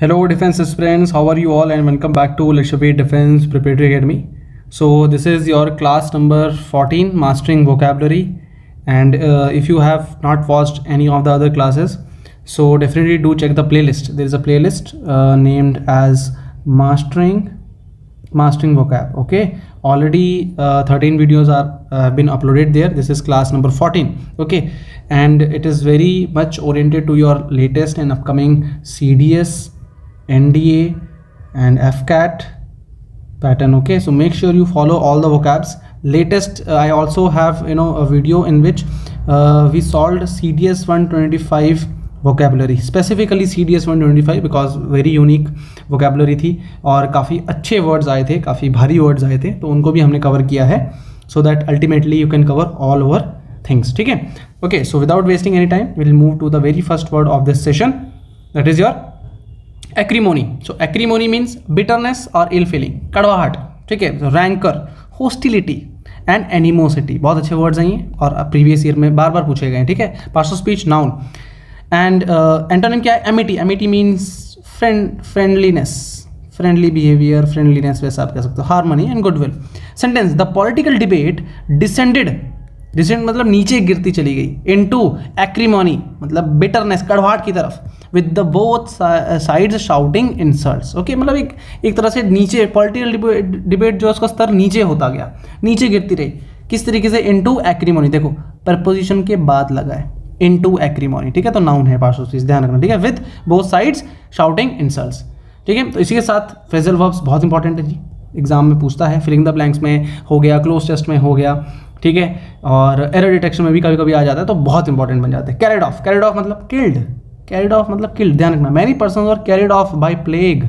Hello, defense aspirants. How are you all? And welcome back to Lakshapet Defense Preparatory Academy. So this is your class number 14, Mastering Vocabulary. And if you have not watched any of the other classes, so definitely do check the playlist. There is a playlist named as Mastering Vocab. Okay, already 13 videos have been uploaded there. This is class number 14. Okay, and it is very much oriented to your latest and upcoming CDS, NDA and FCAT pattern. Okay, so make sure you follow all the vocabs. Latest I also have a video in which we solved CDS 125 vocabulary, specifically CDS 125 because very unique vocabulary थी और काफ़ी अच्छे words आए थे, काफ़ी भारी words आए थे, तो उनको भी हमने cover किया है so that ultimately you can cover all over things. ठीक है? Okay, so without wasting any time, we'll move to the very first word of this session, that is your acrimony. So acrimony means bitterness or ill feeling, कड़वाहट. ठीक है? So rancor, hostility and animosity. बहुत अच्छे words हैं ये और previous year में बार बार पूछे गए हैं. ठीक है? Past speech noun. And antonym क्या है? amity. Amity means friendliness, friendly behavior, friendliness वैसा आप कह सकते हो. harmony and goodwill. Sentence: the political debate descended मतलब नीचे गिरती चली गई into acrimony मतलब bitterness, कड़वाहट की तरफ, with the both sides shouting insults. okay, मतलब एक तरह से नीचे political debate जो उसका स्तर नीचे होता गया, नीचे गिरती रही. किस तरीके से? into acrimony. देखो preposition के बाद लगा है into acrimony. ठीक है, तो नाउन है, पार्शियल स्पीच, ध्यान रखना. ठीक है, with both sides shouting insults. ठीक है, तो इसी के साथ फ्रेजल वर्ब्स बहुत इंपॉर्टेंट है जी, एग्जाम में पूछता है. फिलिंग द ब्लैंक्स में हो गया, क्लोज टेस्ट में हो गया. ठीक है, और एरर डिटेक्शन में भी कभी कभी आ जाता है, तो बहुत इंपॉर्टेंट बन जाते हैं. Carried off. कैरिड ऑफ मतलब किल्ड. कैरिड ऑफ मतलब किल्ड, ध्यान रखना. Many persons are carried off by plague.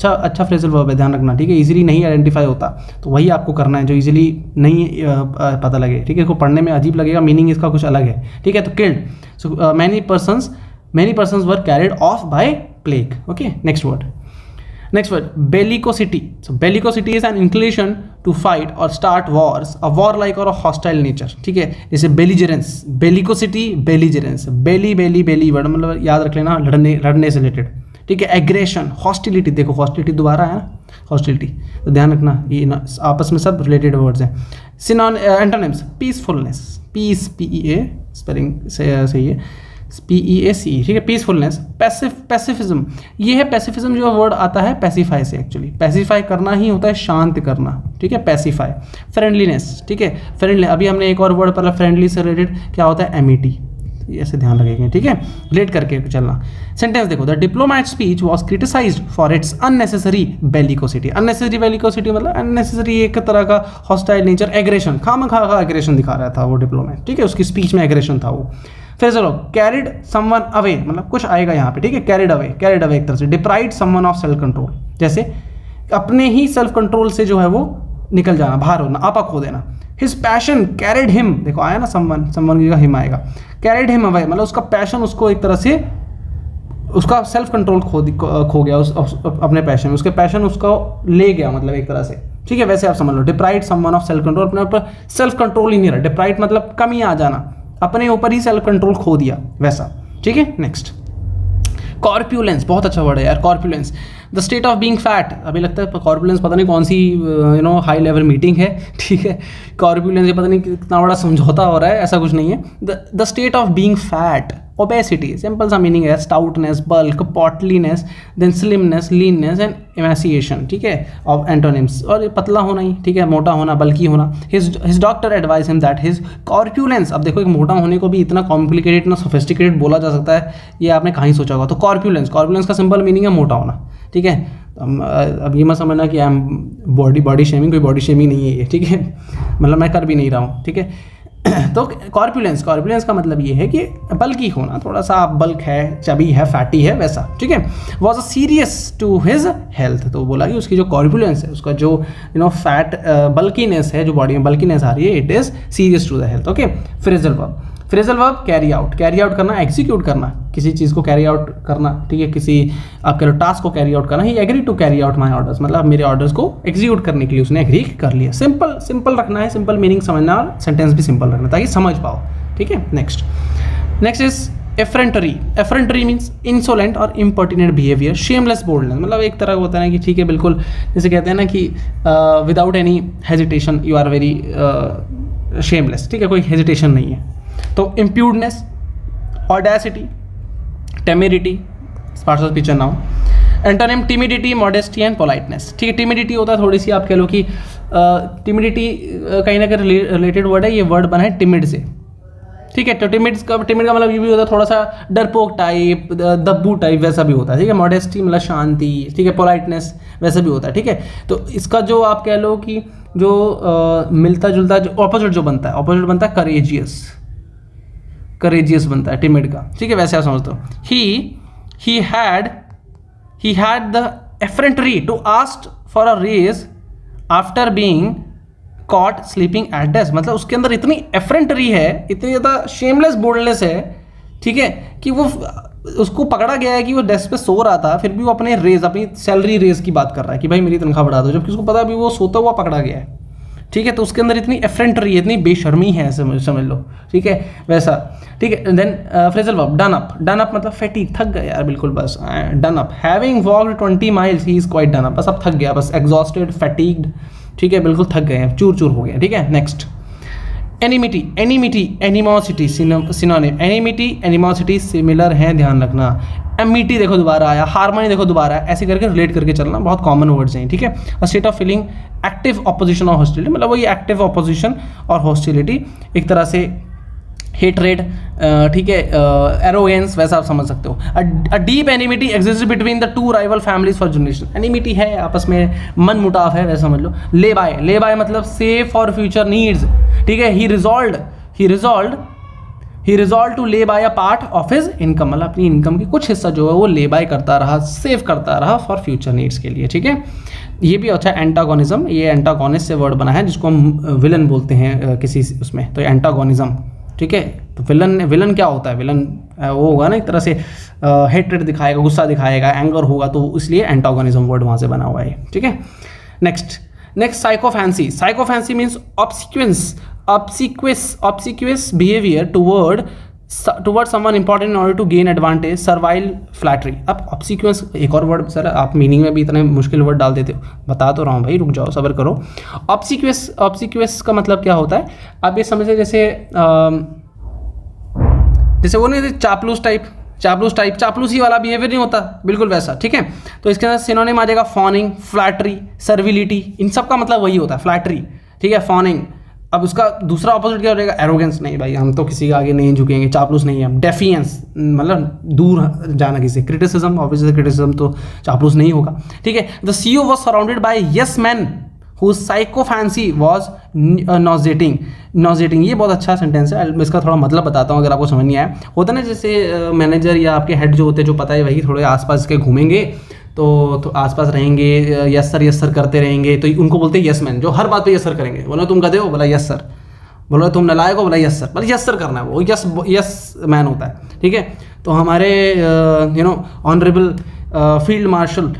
अच्छा फ्रेजल वर्ब है, ध्यान रखना. ठीक है, इजीली नहीं आइडेंटिफाई होता, तो वही आपको करना है जो इजीली नहीं पता लगे. ठीक है, इसको पढ़ने में अजीब लगेगा, मीनिंग इसका कुछ अलग है. ठीक है, तो killed. So many persons were carried off by plague. Okay, next word bellicosity. So bellicosity is an inclination to fight or start wars, a warlike or a hostile nature. ठीक है, जैसे belligerence, bellicosity, belligerence, belly word मतलब याद रख लेना, लड़ने से related. ठीक है, aggression, hostility. देखो hostility दोबारा है ना, hostility, तो ध्यान रखना, ये आपस में सब रिलेटेड वर्ड्स हैं. Antonyms: peacefulness, peace, PEA spelling सही है, PEACE. ठीक है, पीसफुलनेस. पैसिफिज्म, ये है पैसिफिज्म जो वर्ड आता है पैसिफाई से. एक्चुअली पैसिफाई करना ही होता है शांत करना. ठीक है, पैसिफाई. फ्रेंडलीनेस. ठीक है, फ्रेंडली. अभी हमने एक और वर्ड पढ़ा फ्रेंडली से रिलेटेड, क्या होता है? एमिटी. ऐसे ध्यान रखेंगे. ठीक है, रिलेट करके चलना. सेंटेंस देखो, the diplomat speech was criticised for its unnecessary bellicosity. Unnecessary bellicosity मतलब अननेसेसरी एक तरह का हॉस्टाइल नेचर, एग्रेशन, खामखा एग्रेशन दिखा रहा था वो डिप्लोमैट. ठीक है, उसकी स्पीच में एग्रेशन था वो. फिर चलो, कैरिड समवन अवे मतलब कुछ आएगा यहाँ पे. ठीक है, कैरिड अवे एक तरह से. Deprived someone of self control, जैसे अपने ही सेल्फ कंट्रोल से जो है वो निकल जाना, बाहर होना, आपा खो देना. हिज पैशन कैरिड हिम, देखो आया ना समवन का हिम आएगा. कैरिड हिम अवे मतलब उसका पैशन उसको एक तरह से, उसका सेल्फ कंट्रोल खो गया अपने पैशन में, उसके पैशन उसको ले गया मतलब एक तरह से. ठीक है, वैसे आप समझ लो. Deprived someone of self control, अपने ऊपर सेल्फ कंट्रोल ही नहीं रहा. डिप्राइव्ड मतलब कमी आ जाना, अपने ऊपर ही सेल्फ कंट्रोल खो दिया, वैसा. ठीक है, नेक्स्ट कॉर्पुलेंस. बहुत अच्छा वर्ड है यार, corpulence. The state of being fat. अभी लगता है कॉर्पुलेंस पता नहीं कौन सी हाई लेवल मीटिंग है. ठीक है, कॉर्पुलेंस ये पता नहीं कितना बड़ा समझौता हो रहा है, ऐसा कुछ नहीं है. The state of being fat. Obesity, simple सा मीनिंग है, स्टाउटनेस, बल्क, पॉटलीनेस, देन स्लिमनेस, लीननेस एंड एमासिएशन. ठीक है, ऑफ एंटोनिम्स. और ये पतला होना ही. ठीक है, मोटा होना, बल्की होना. His doctor advise him that his corpulence. अब देखो, एक मोटा होने को भी इतना कॉम्प्लिकेटेड, इतना सोफिस्टिकेटेड बोला जा सकता है, ये आपने कहीं सोचा होगा. तो कॉर्पुलेंस का सिंपल मीनिंग है मोटा होना. ठीक है, अब ये मत समझना कि आई एम बॉडी शेमिंग, कोई बॉडी शेमिंग नहीं है ये. ठीक है, मतलब मैं कर भी नहीं रहा हूँ. ठीक है, तो कॉर्पुलेंस का मतलब ये है कि बल्कि होना, थोड़ा सा बल्क है, चबी है, फैटी है, वैसा. ठीक है, was a serious to his health. तो बोला कि उसकी जो कॉर्पुलेंस है, उसका जो फैट बल्कीनेस है, जो बॉडी में बल्कीनेस आ रही है, it is serious to the health. Okay, phrasal verb carry out करना, एग्जीक्यूट करना, किसी चीज़ को कैरी आउट करना. ठीक है, किसी आप कह लो टास्क को कैरी आउट करना. He agree to carry out my orders मतलब मेरे ऑर्डर्स को एग्जीक्यूट करने के लिए उसने एग्री कर लिया. सिंपल रखना है, सिंपल मीनिंग समझना और सेंटेंस भी सिंपल रखना ताकि समझ पाओ. ठीक है, next next is effrontery. Effrontery means insolent और इम्पर्टिनेंट बिहेवियर. शेमलेस बोल्डनेस मतलब एक तरह का होता है ना कि ठीक है बिल्कुल, जैसे कहते हैं ना कि without any hesitation you are very shameless. ठीक है, कोई हेजिटेशन नहीं है. तो impudence, audacity, temerity, parts of speech now. Antonym timidity, modesty and politeness. ठीक है, टिमिडिटी होता है थोड़ी सी आप कह लो कि टिमिडिटी कहीं ना कहीं रिलेटेड वर्ड है. ये वर्ड बना है टिमिड से. ठीक है, तो टिमिड का मतलब ये भी होता है थोड़ा सा डरपोक टाइप, दब्बू टाइप, वैसा भी होता है. ठीक है, मॉडेस्टी मतलब शांति. ठीक है, पोलाइटनेस वैसा भी होता है. ठीक है, तो इसका जो आप कह लो कि जो मिलता जुलता जो ऑपोजिट जो बनता है करेजियस. करेजियस बनता है टिमिड का. ठीक है, वैसे आप समझते हो. he had the effrontery to ask for a raise after being caught sleeping at desk. मतलब उसके अंदर इतनी effrontery है, इतनी ज़्यादा shameless boldness है. ठीक है, कि वो उसको पकड़ा गया है कि वो डेस्क पे सो रहा था, फिर भी वो अपने रेज, अपनी सैलरी रेज की बात कर रहा है कि भाई मेरी तनख्वाह बढ़ा दो, जबकि उसको पता भी वो सोता हुआ पकड़ा गया है. ठीक है, तो उसके अंदर इतनी एफरेंटरी है, इतनी बेशर्मी है, समझ लो. ठीक है, वैसा. ठीक है, then phrasal verb done up. Done up मतलब फैटीग, थक गया यार बिल्कुल, बस done up. Having walked 20 miles he is quite done up. बस अब थक गया, बस एग्जॉस्टेड, फैटीग्ड. ठीक है, बिल्कुल थक गए हैं, चूर चूर हो गया. ठीक है, next enmity. Animosity synonym. Enmity, animosity similar हैं, ध्यान रखना. एमिटी देखो दोबारा आया, हार्मनी देखो दोबारा आया, ऐसे करके रिलेट करके चलना, बहुत कॉमन वर्ड्स हैं. ठीक है, a state of feeling active opposition और हॉस्टिलिटी, मतलब वही एक्टिव ऑपोजिशन और हॉस्टिलिटी, एक तरह से हेटरेड. ठीक है, एरोगेंस, वैसा आप समझ सकते हो. A deep enmity exist between the two rival families for generation. Enmity है, आपस में मन मुटाव है, वैसा समझ लो. ले बाय मतलब सेव फॉर फ्यूचर नीड्स. ठीक है, he resolved to lay by a part of his income, मतलब अपनी इनकम की कुछ हिस्सा जो है वो ले बाय करता रहा, सेव करता रहा फॉर फ्यूचर नीड्स के लिए. ठीक है, ये भी अच्छा है. एंटागोनिज्म, ये एंटागोनिस्ट से वर्ड बना है जिसको हम विलन बोलते हैं किसी उसमें, तो एंटागोनिज्म. ठीक है, तो विलन क्या होता है? विलन वो होगा ना एक तरह से हेट्रेड दिखाएगा, गुस्सा दिखाएगा, एंगर होगा, तो इसलिए एंटागोनिज्म वर्ड वहाँ से बना हुआ है. ठीक है, next sycophancy. Sycophancy means obsequious behavior toward someone important in order to gain advantage, servile flattery. अब obsequious एक और वर्ड, सर आप मीनिंग में भी इतने मुश्किल वर्ड डाल देते हो, बता तो रहा हूँ भाई, रुक जाओ, सब्र करो. obsequious का मतलब क्या होता है? आप ये समझे जैसे वो नहीं, चापलूसी वाला बिहेवियर नहीं होता, बिल्कुल वैसा. ठीक है, तो इसके अंदर सिनोनिम आ जाएगा फॉनिंग, फ्लैटरी, सर्विलिटी. इन सब का मतलब वही होता है, फ्लैटरी. ठीक है, फॉनिंग. अब उसका दूसरा ऑपोजिट क्या हो जाएगा? एरोगेंस. नहीं भाई, हम तो किसी के आगे नहीं झुकेंगे, चापलूस नहीं है हम. डेफियंस मतलब दूर जाना किसी. क्रिटिसिज्म, ऑब्वियसली क्रिटिसिज्म तो चापलूस नहीं होगा. ठीक है, the CEO was surrounded by yes man whose psychophancy was nauseating. ये बहुत अच्छा सेंटेंस है, मैं इसका थोड़ा मतलब बताता हूँ अगर आपको समझ नहीं आया. होता ना जैसे मैनेजर या आपके हेड जो होते हैं, जो पता है वही थोड़े आसपास के घूमेंगे, तो आसपास रहेंगे, यस सर करते रहेंगे, तो उनको बोलते हैं यस मैन, जो हर बात पे यस सर करेंगे. बोलो तुम गधे हो, बोला यस सर. बोलो तुम नालायक हो, बोला यस सर. मतलब यस सर करना है, वो यस मैन होता है. ठीक है, तो हमारे honourable field marshal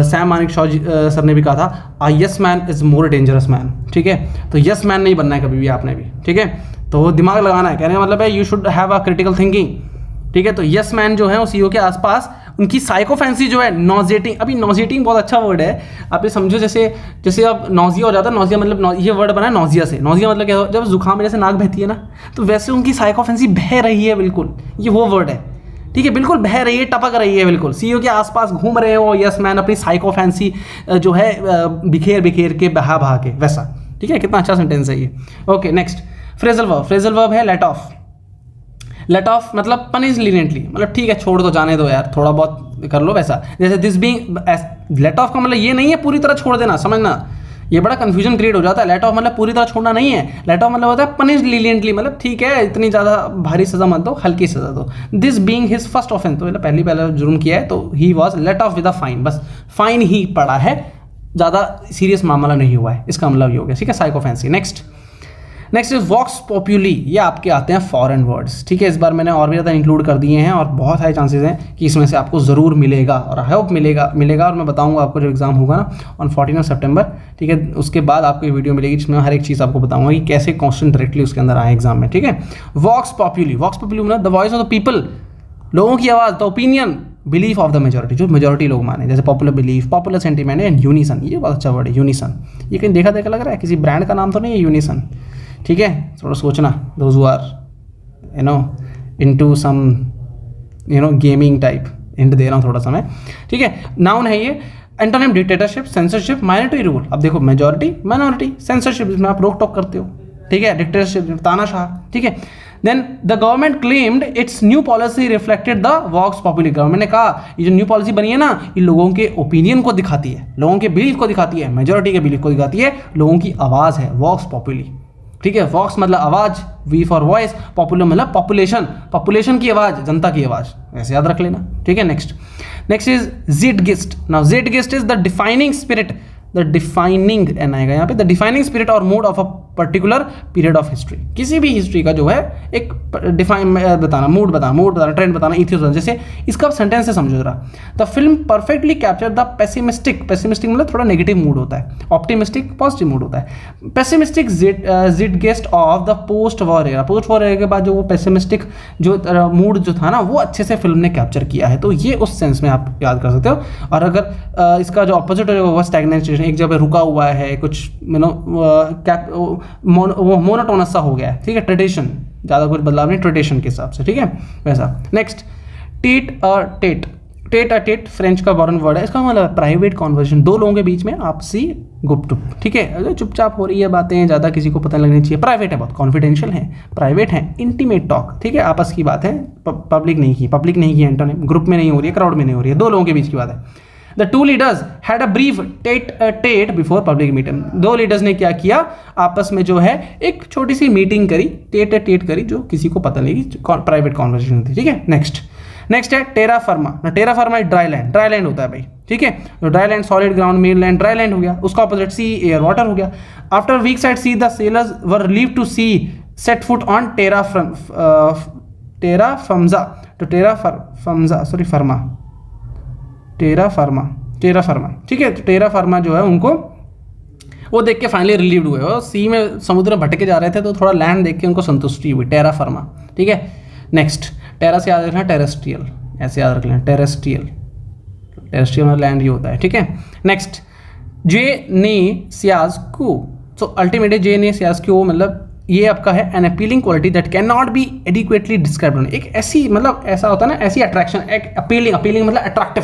Sam Manekshaw sir ने भी कहा था, a yes man is more dangerous man. ठीक है, तो यस मैन नहीं बनना है कभी भी आपने भी. ठीक है, तो दिमाग लगाना है, कहने का मतलब है you should have a critical thinking. ठीक है, तो यस मैन जो है वो सीईओ के आसपास, उनकी साइकोफैंसी जो है नॉजेटिंग. अभी नॉजेटिंग बहुत अच्छा वर्ड है, आप ये समझो जैसे अब नॉजिया हो जाता है. नॉजिया मतलब ये वर्ड बना है नॉजिया से. नॉजिया मतलब क्या, जब जुकाम में जैसे नाक बहती है ना, तो वैसे उनकी साइकोफैंसी बह रही है बिल्कुल, ये वो वर्ड है. ठीक है, बिल्कुल बह रही है, टपक रही है बिल्कुल. सीईओ के आसपास घूम रहे हो यस मैन, अपनी साइकोफैंसी जो है बिखेर के बहा के, वैसा. ठीक है, कितना अच्छा सेंटेंस है ये. ओके, नेक्स्ट फ्रेजल वर्ब है लेट ऑफ. लेट ऑफ मतलब पनिश लीनियंटली, मतलब ठीक है छोड़ दो, जाने दो यार, थोड़ा बहुत कर लो, वैसा. जैसे दिस बीइंग, लेट ऑफ का मतलब ये नहीं है पूरी तरह छोड़ देना, समझना, ये बड़ा कंफ्यूजन क्रिएट हो जाता है. लेट ऑफ मतलब पूरी तरह छोड़ना नहीं है. लेट ऑफ मतलब होता है पनिश लीनियंटली, मतलब ठीक है इतनी ज़्यादा भारी सजा मत दो, हल्की सजा दो. This being his first offence, तो पहले जुर्म किया है, तो he was let off with a fine, बस फाइन ही पड़ा है, ज़्यादा सीरियस मामला नहीं हुआ है, इसका मतलब ये हो गया. ठीक है, साइकोफैंसी. नेक्स्ट इज वॉक्स पॉपुली, ये आपके आते हैं फॉरेन वर्ड्स, ठीक है। इस बार मैंने और भी ज़्यादा इंक्लूड कर दिए हैं और बहुत सारे चांसेस हैं कि इसमें से आपको ज़रूर मिलेगा और आई होप मिलेगा और मैं बताऊंगा आपको जब एग्जाम होगा ना ऑन 14 सितंबर, ठीक है। उसके बाद आपको ये वीडियो मिलेगी जिसमें हर एक चीज़ आपको बताऊंगा कि कैसे क्वेश्चन डायरेक्टली उसके अंदर आए एग्जाम में, ठीक है। वॉक्स पॉपुली मतलब the voice of the people, लोगों की आवाज़, the opinion, belief of the majority, जो मेजोरिटी लोग माने, जैसे popular belief, popular sentiment and unison, ये बहुत अच्छा वर्ड है यूनिसन। ये कहीं देखा लग रहा है, किसी ब्रांड का नाम तो नहीं है यूनिसन, ठीक है। थोड़ा सोचना, those who are into some gaming type, hint दे रहा हूँ थोड़ा सा मैं, ठीक है। नाउन है ये। Antonym dictatorship, censorship, minority rule. अब देखो मेजोरिटी, माइनॉरिटी, सेंसरशिप जिसमें आप रोक टोक करते हो, ठीक है। डिक्टेटरशिप तानाशाह, ठीक है। Then the government claimed its new policy reflected the vox populi, government ने कहा ये जो न्यू पॉलिसी बनी है ना, ये लोगों के ओपिनियन को दिखाती है, लोगों के बिलीफ को दिखाती है, मेजोरिटी के बिलीफ को दिखाती है, लोगों की आवाज़ है वॉक्स पॉपुली, ठीक है। वॉक्स मतलब आवाज़, वी फॉर वॉइस, पॉपुलर मतलब पॉपुलेशन, पॉपुलेशन की आवाज़, जनता की आवाज़, ऐसे याद रख लेना, ठीक है। Next is zeitgeist. Now zeitgeist is the defining spirit, the defining N आएगा यहाँ पे, द डिफाइनिंग स्पिरिट और mood of a particular period of history. किसी भी हिस्ट्री का जो है एक डिफाइन बताना, मूड बताना, ट्रेंड बताना, इथियोस बताना। जैसे इसका सेंटेंस से समझो जरा, the film perfectly capture the pessimistic मतलब थोड़ा नेगेटिव मूड होता है, ऑप्टिमिस्टिक पॉजिटिव मूड होता है। Pessimistic zeitgeist of the post war era, post war era के बाद जो वो पेसिमिस्टिक जो मूड जो था ना, वो अच्छे से फिल्म ने कैप्चर किया है, तो ये उस सेंस में आप याद कर सकते हो। और अगर इसका जो ऑपोजिट है वो स्टैग्नेशन, एक जगह रुका हुआ है, कुछ मोनोटोनस सा हो गया है, ठीक है। ट्रेडिशन, ज़्यादा कुछ बदलाव नहीं, ट्रेडिशन के हिसाब से, ठीक है, वैसा। नेक्स्ट टेट फ्रेंच का बॉर्न वर्ड है, इसका मतलब प्राइवेट कॉन्वर्सेशन, दो लोगों के बीच में आपसी गुपचुप, ठीक है। अगर चुपचाप हो रही है बातें, ज़्यादा किसी को पता लगनी चाहिए, प्राइवेट है, बहुत कॉन्फिडेंशियल है, प्राइवेट है। इंटीमेट टॉक, ठीक है, आपस की बात है, पब्लिक नहीं की एंटोनिम, ग्रुप में नहीं हो रही है, क्राउड में नहीं हो रही है, दो लोगों के बीच की बात है। The two leaders had a brief tete before public meeting, दो लीडर्स ने क्या किया, आपस में जो है एक छोटी सी मीटिंग करी, टेट करी, जो किसी को पता नहीं, प्राइवेट कॉन्वर्सेशन थी, ठीक है। नेक्स्ट है टेरा फर्मा। टेरा फर्मा ड्राई लैंड होता है भाई, ठीक है। तो dry land, solid ground, main land, dry land हो गया। उसका ऑपोजिट सी, एयर, वाटर हो गया। After weeks at sea the sailors were relieve to see set foot on terra firma, ठीक है। टेरा फर्मा जो है, उनको वो देख के फाइनली रिलीव्ड हुए, वो सी में समुद्र में भटके जा रहे थे, तो थोड़ा लैंड देख के उनको संतुष्टि हुई, टेरा फर्मा, ठीक है। नेक्स्ट, टेरा से याद रखना टेरेस्ट्रियल, ऐसे याद रख लेना, टेरेस्ट्रियल में लैंड ही होता है, ठीक है। नेक्स्ट, जे ने सियाज़्कू, सो अल्टीमेटली जे ने सियाज़्कू मतलब ये आपका है an appealing quality that can not be adequately described, एक ऐसी मतलब ऐसा होता है ना, ऐसी अट्रैक्शन, एक अपीलिंग मतलब अट्रैक्टिव,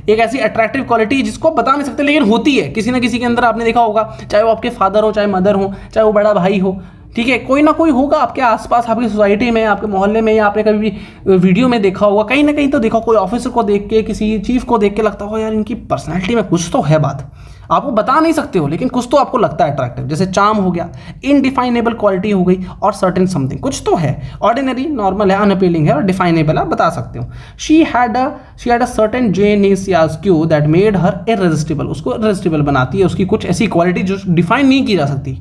एक ऐसी अट्रैक्टिव क्वालिटी जिसको बता नहीं सकते, लेकिन होती है किसी ना किसी के अंदर, आपने देखा होगा, चाहे वो आपके फादर हो, चाहे मदर हो, चाहे वो बड़ा भाई हो, ठीक है, कोई ना कोई होगा आपके आसपास, आपकी सोसाइटी में, आपके मोहल्ले में, या आपने कभी भी वीडियो में देखा होगा, कहीं ना कहीं तो देखा, कोई ऑफिसर को देख के, किसी चीफ को देख के लगता होगा यार इनकी पर्सनैलिटी में कुछ तो है बात, आपको बता नहीं सकते हो, लेकिन कुछ तो आपको लगता है अट्रैक्टिव, जैसे चार्म हो गया, इनडिफाइनेबल क्वालिटी हो गई, और सर्टेन समथिंग, कुछ तो है, ऑर्डिनरी, नॉर्मल है, अनअपीलिंग है, और डिफाइनेबल आप बता सकते हो। She had a certain je ne sais quoi that made her irresistible, उसको इररेसिस्टिबल बनाती है, उसकी कुछ ऐसी क्वालिटी जो डिफाइन नहीं की जा सकती,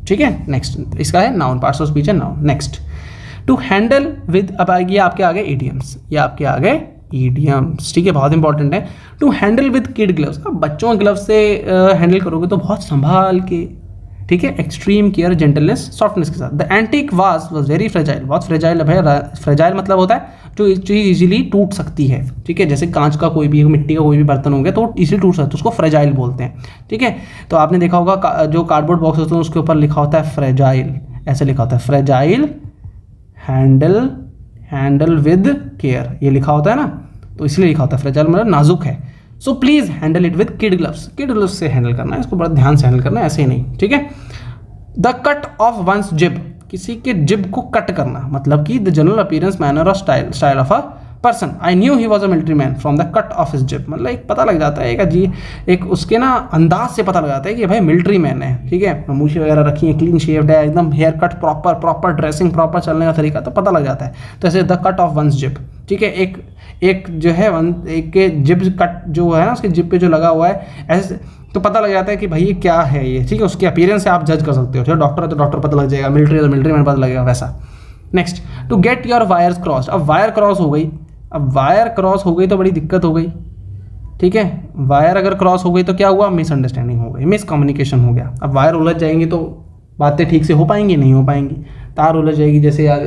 ठीक है। नेक्स्ट, इसका है नाउन, पार्ट्स ऑफ स्पीच है noun. Next, to handle with, अब ये आपके आगे इडियम्स, ये आपके आगे ईडियम्स, ठीक है, बहुत इंपॉर्टेंट है। To handle with kid gloves, अब बच्चों के ग्लव्स से हैंडल करोगे तो बहुत संभाल के, ठीक है, एक्सट्रीम केयर, जेंटलनेस, सॉफ्टनेस के साथ। The antique was very fragile, बहुत फ्रेजाइल है, फ्रेजाइल मतलब होता है जो चीज़ इजीली टूट सकती है, ठीक है, जैसे कांच का कोई भी, मिट्टी का कोई भी बर्तन हो गया तो इजीली टूट सकता है, उसको फ्रेजाइल बोलते हैं, ठीक है। तो आपने देखा होगा जो कार्डबोर्ड बॉक्स होते हैं उसके ऊपर लिखा होता है फ्रेजाइल, ऐसे लिखा होता है फ्रेजाइल, हैंडल विद केयर, ये लिखा होता है ना, तो इसलिए लिखा होता है फ्रेजाइल मतलब नाजुक है। So please handle it with kid gloves से हैंडल करना है, इसको बड़ा ध्यान से हैंडल करना है, ऐसे ही नहीं, ठीक है। द कट ऑफ वंस जिब, किसी के जिब को कट करना, मतलब कि द जनरल अपीयरेंस, मैनर और style of a person. I knew he was a military man from the cut off his जिब, मतलब एक पता लग जाता है, एक उसके ना अंदाज से पता लग जाता है कि भाई मिलिट्री मैन है, ठीक है, मूछें वगैरह रखी है, क्लीन शेव्ड है, एकदम hair cut proper dressing, proper चलने का तरीका, तो पता लग जाता है। तो ऐसे द कट ऑफ वंस जिब, ठीक है, एक जो है एक के जिब कट जो है ना, उसके जिब पे जो लगा हुआ है, ऐसे तो पता लग जाता है कि भाई ये क्या है ये, ठीक है, उसके अपीयरेंस से आप जज कर सकते हो। चलो डॉक्टर है तो डॉक्टर पता लग जाएगा, मिलिट्री है तो मिलिट्री में पता लगेगा, वैसा। Next, to get your wires crossed. अब वायर क्रॉस हो गई, अब वायर क्रॉस हो गई तो बड़ी दिक्कत हो गई, ठीक है। वायर अगर क्रॉस हो गई तो क्या हुआ, मिसअंडरस्टैंडिंग हो गई, मिसकम्युनिकेशन हो गया। अब वायर उलझ जाएंगी तो बातें ठीक से हो पाएंगी, नहीं हो पाएंगी। तार उलझ जाएगी, जैसे यार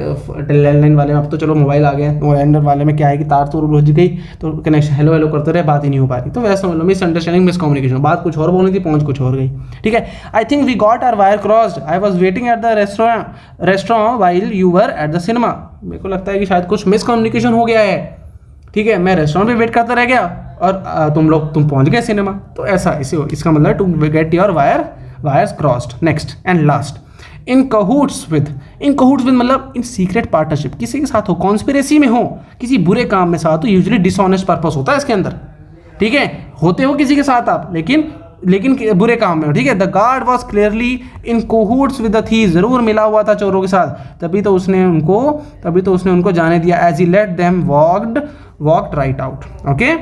लैंडलाइन वाले में, अब तो चलो मोबाइल आ गए, तो लैंडर वाले में क्या है कि तार तो उलझ गई तो कनेक्शन हेलो हेलो करते रहे, बात ही नहीं हो पा रही। तो वैसा मतलब मिसअंडरस्टैंडिंग, मिसकम्युनिकेशन, बात कुछ और बोलनी थी, पहुंच कुछ और गई, ठीक है। I think we got our wire crossed, I was waiting at the restaurant while you were at the cinema. मेरे को लगता है कि शायद कुछ मिसकम्युनिकेशन हो गया है, ठीक है, मैं रेस्टोरेंट पे वेट करता रह गया और तुम पहुंच गए सिनेमा। तो ऐसा इसका मतलब to get your wires crossed. Next and last, in cahoots with मतलब इन सीक्रेट पार्टनरशिप, किसी के साथ हो, कॉन्स्पिरेसी में हो, किसी बुरे काम में साथ हो, यूजुअली डिसऑनेस्ट पर्पस होता है इसके अंदर, ठीक है। होते हो किसी के साथ आप, लेकिन बुरे काम में हो, ठीक है। The guard was clearly in cahoots with the thief, जरूर मिला हुआ था चोरों के साथ, तभी तो उसने उनको जाने दिया। As he let them walked right out. Okay,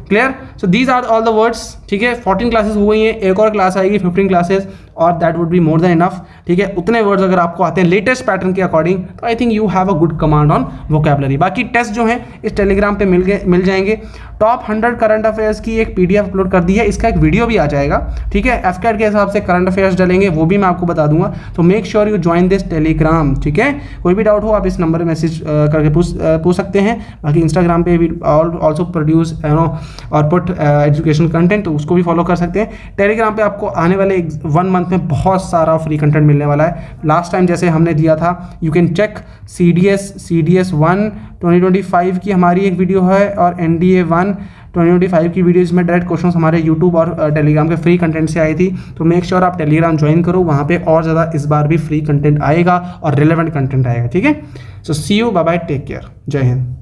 clear. So these are all the words, ठीक है। 14 क्लासेस हो गई हैं, एक और क्लास आएगी 15 क्लासेस, और that would be more than enough, ठीक है। उतने वर्ड्स अगर आपको आते हैं लेटेस्ट पैटर्न के अकॉर्डिंग, तो I think you have a good command on vocabulary. बाकी टेस्ट जो है इस टेलीग्राम पे मिल जाएंगे। टॉप 100 करंट अफेयर्स की एक PDF अपलोड कर दी है, इसका एक वीडियो भी आ जाएगा, ठीक है। FCAT के हिसाब से करंट अफेयर्स डलेंगे, वो भी मैं आपको बता दूंगा। तो make sure you join this Telegram, ठीक है। कोई भी डाउट हो आप इस नंबर पर मैसेज करके पूछ सकते हैं। बाकी इंस्टाग्राम पे भी ऑल्सो प्रोड्यूस और पुट एजुकेशन कंटेंट, तो उसको भी फॉलो कर सकते हैं। टेलीग्राम पे आपको आने वाले 1 मंथ में बहुत सारा फ्री कंटेंट मिलने वाला है। लास्ट टाइम जैसे हमने दिया था, यू कैन चेक CDS 1 2025 की हमारी एक वीडियो है, और NDA 1 2025 की वीडियोज़ में डायरेक्ट क्वेश्चंस हमारे यूट्यूब और टेलीग्राम के फ्री कंटेंट से आई थी। तो मेक श्योर आप टेलीग्राम ज्वाइन करो, वहाँ पे और ज़्यादा इस बार भी फ्री कंटेंट आएगा और रिलेवेंट कंटेंट आएगा, ठीक है। So see you, bye bye, take care, जय हिंद।